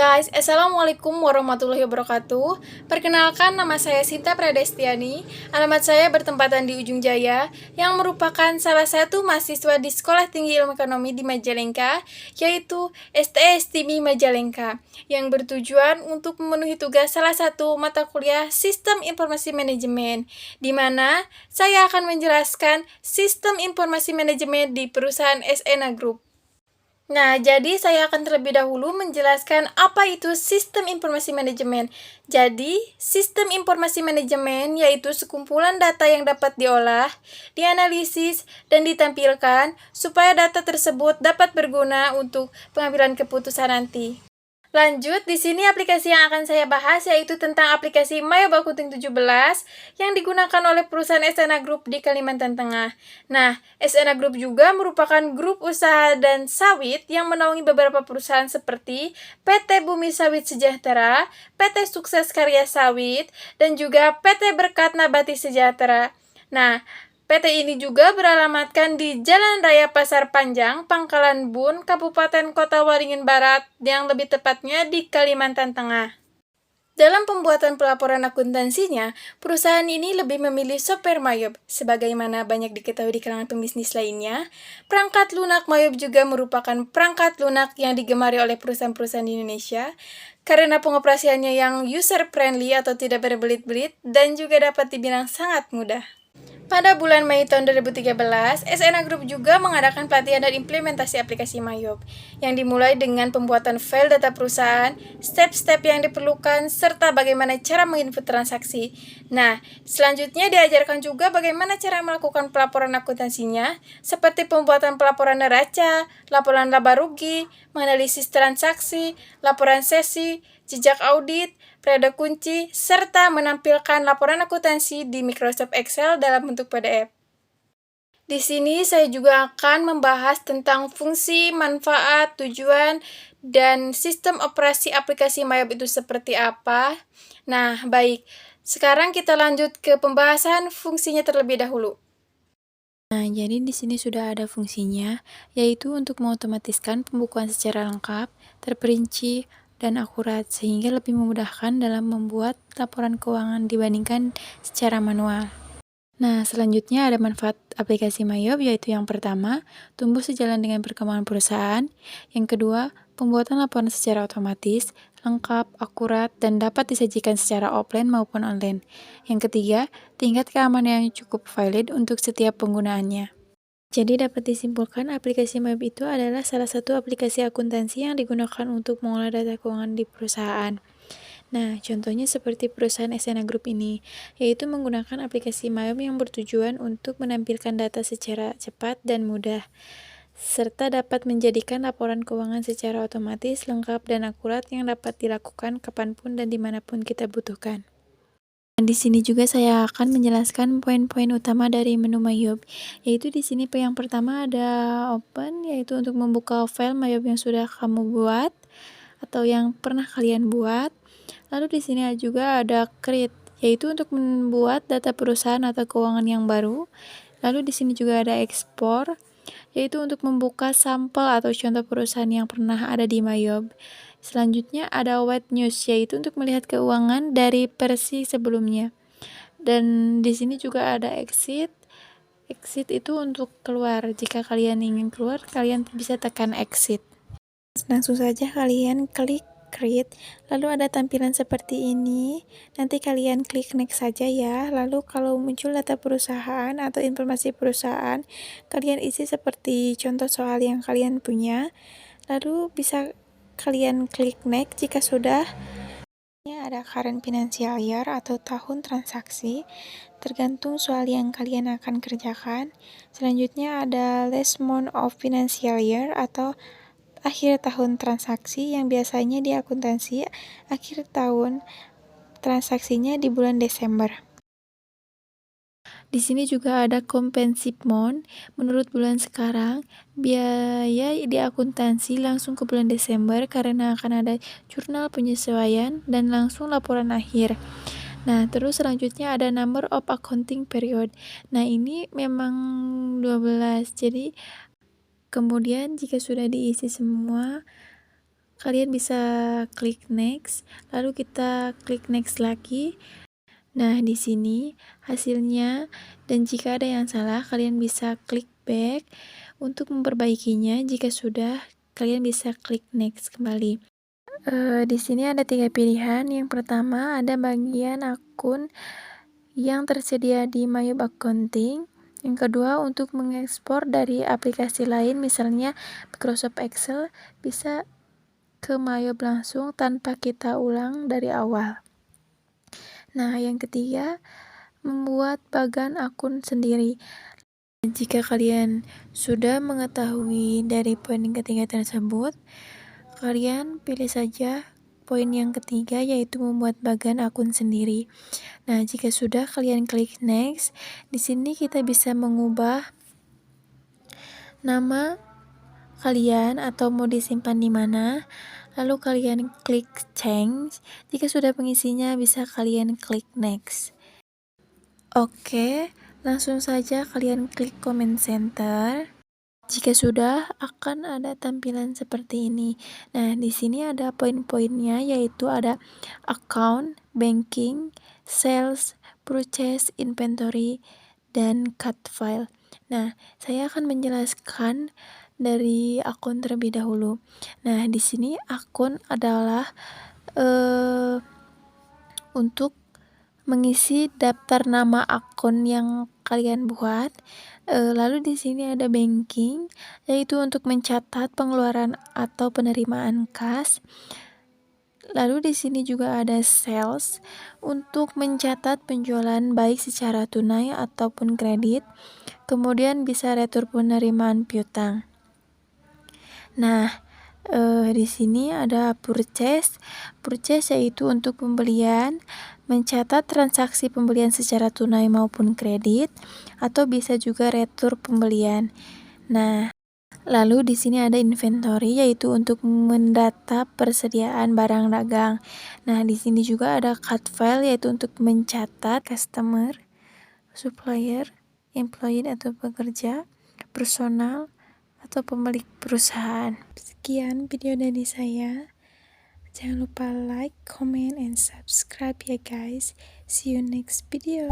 guys, Assalamualaikum warahmatullahi wabarakatuh. Perkenalkan, nama saya Sinta Pradestiani. Alamat saya bertempatan di Ujung Jaya, yang merupakan salah satu mahasiswa di Sekolah Tinggi Ilmu Ekonomi di Majalengka, yaitu STSTB Majalengka, yang bertujuan untuk memenuhi tugas salah satu mata kuliah Sistem Informasi Manajemen, di mana saya akan menjelaskan Sistem Informasi Manajemen di perusahaan SNA Group. Nah, jadi saya akan terlebih dahulu menjelaskan apa itu sistem informasi manajemen. Jadi, sistem informasi manajemen yaitu sekumpulan data yang dapat diolah, dianalisis, dan ditampilkan supaya data tersebut dapat berguna untuk pengambilan keputusan nanti. Lanjut, di sini aplikasi yang akan saya bahas yaitu tentang aplikasi Mayob Akuting 17 yang digunakan oleh perusahaan SNA Group di Kalimantan Tengah. Nah, SNA Group juga merupakan grup usaha dan sawit yang menaungi beberapa perusahaan seperti PT Bumi Sawit Sejahtera, PT Sukses Karya Sawit, dan juga PT Berkat Nabati Sejahtera. Nah, PT ini juga beralamatkan di Jalan Raya Pasar Panjang, Pangkalan Bun, Kabupaten Kota Waringin Barat, yang lebih tepatnya di Kalimantan Tengah. Dalam pembuatan pelaporan akuntansinya, perusahaan ini lebih memilih software Mayob. Sebagaimana banyak diketahui di kalangan pembisnis lainnya, perangkat lunak Mayob juga merupakan perangkat lunak yang digemari oleh perusahaan-perusahaan di Indonesia, karena pengoperasiannya yang user-friendly atau tidak berbelit-belit, dan juga dapat dibilang sangat mudah. Pada bulan Mei tahun 2013, SNA Group juga mengadakan pelatihan dan implementasi aplikasi Mayob, yang dimulai dengan pembuatan file data perusahaan, step-step yang diperlukan, serta bagaimana cara menginput transaksi. Nah, selanjutnya diajarkan juga bagaimana cara melakukan pelaporan akuntansinya, seperti pembuatan pelaporan neraca, laporan laba rugi, menganalisis transaksi, laporan sesi, jejak audit, periode kunci, serta menampilkan laporan akuntansi di Microsoft Excel dalam bentuk PDF. Di sini saya juga akan membahas tentang fungsi, manfaat, tujuan, dan sistem operasi aplikasi Mayob itu seperti apa. Nah, baik. Sekarang kita lanjut ke pembahasan fungsinya terlebih dahulu. Nah, jadi di sini sudah ada fungsinya, yaitu untuk mengotomatiskan pembukuan secara lengkap, terperinci, dan akurat, sehingga lebih memudahkan dalam membuat laporan keuangan dibandingkan secara manual. Nah, selanjutnya ada manfaat aplikasi Mayob, yaitu yang pertama, tumbuh sejalan dengan perkembangan perusahaan. Yang kedua, pembuatan laporan secara otomatis, lengkap, akurat, dan dapat disajikan secara offline maupun online. Yang ketiga, tingkat keamanan yang cukup valid untuk setiap penggunaannya. Jadi dapat disimpulkan aplikasi Mayob itu adalah salah satu aplikasi akuntansi yang digunakan untuk mengolah data keuangan di perusahaan. Nah, contohnya seperti perusahaan SNA Group ini, yaitu menggunakan aplikasi Mayob yang bertujuan untuk menampilkan data secara cepat dan mudah, serta dapat menjadikan laporan keuangan secara otomatis, lengkap, dan akurat yang dapat dilakukan kapanpun dan dimanapun kita butuhkan. Di sini juga saya akan menjelaskan poin-poin utama dari menu Mayob, yaitu di sini yang pertama ada open, yaitu untuk membuka file Mayob yang sudah kamu buat atau yang pernah kalian buat. Lalu di sini juga ada create, yaitu untuk membuat data perusahaan atau keuangan yang baru. Lalu di sini juga ada export, yaitu untuk membuka sampel atau contoh perusahaan yang pernah ada di Mayob. Selanjutnya ada White News, yaitu untuk melihat keuangan dari versi sebelumnya. Dan di sini juga ada exit. Exit itu untuk keluar. Jika kalian ingin keluar, kalian bisa tekan exit. Langsung saja kalian klik create, lalu ada tampilan seperti ini. Nanti kalian klik next saja ya. Lalu kalau muncul data perusahaan atau informasi perusahaan, kalian isi seperti contoh soal yang kalian punya. Lalu bisa kalian klik next jika sudah. Ada current financial year atau tahun transaksi, tergantung soal yang kalian akan kerjakan. Selanjutnya ada last month of financial year atau akhir tahun transaksi, yang biasanya di akuntansi akhir tahun transaksinya di bulan Desember. Di sini juga ada comprehensive month. Menurut bulan sekarang, biaya di akuntansi langsung ke bulan Desember karena akan ada jurnal penyesuaian dan langsung laporan akhir. Nah, terus selanjutnya ada number of accounting period. Nah, ini memang 12. Jadi, kemudian jika sudah diisi semua, kalian bisa klik next, lalu kita klik next lagi. Nah, di sini hasilnya, dan jika ada yang salah, kalian bisa klik back untuk memperbaikinya. Jika sudah, kalian bisa klik next kembali. Di sini ada 3 pilihan. Yang pertama ada bagian akun yang tersedia di Mayob Accounting. Yang kedua, untuk mengekspor dari aplikasi lain, misalnya Microsoft Excel, bisa ke Mayob langsung tanpa kita ulang dari awal. Nah, yang ketiga, membuat bagan akun sendiri. Jika kalian sudah mengetahui dari poin yang ketiga tersebut, kalian pilih saja poin yang ketiga, yaitu membuat bagan akun sendiri. Nah, jika sudah, kalian klik next. Di sini kita bisa mengubah nama kalian atau mau disimpan di mana. Lalu kalian klik change. Jika sudah pengisinya, bisa kalian klik next. Oke, langsung saja kalian klik comment center. Jika sudah, akan ada tampilan seperti ini. Nah, di sini ada poin-poinnya, yaitu ada account, banking, sales, purchase, inventory, dan cut file. Nah, saya akan menjelaskan dari akun terlebih dahulu. Nah, di sini akun adalah untuk mengisi daftar nama akun yang kalian buat. Lalu di sini ada banking, yaitu untuk mencatat pengeluaran atau penerimaan kas. Lalu di sini juga ada sales, untuk mencatat penjualan baik secara tunai ataupun kredit. Kemudian bisa retur penerimaan piutang. Nah, di sini ada purchase. Purchase yaitu untuk pembelian, mencatat transaksi pembelian secara tunai maupun kredit, atau bisa juga retur pembelian. Nah, lalu di sini ada inventory, yaitu untuk mendata persediaan barang dagang. Nah, di sini juga ada cut file, yaitu untuk mencatat customer, supplier, employee atau pekerja, personal, atau pemilik perusahaan. Sekian video dari saya. Jangan lupa like, comment, and subscribe ya guys. See you next video.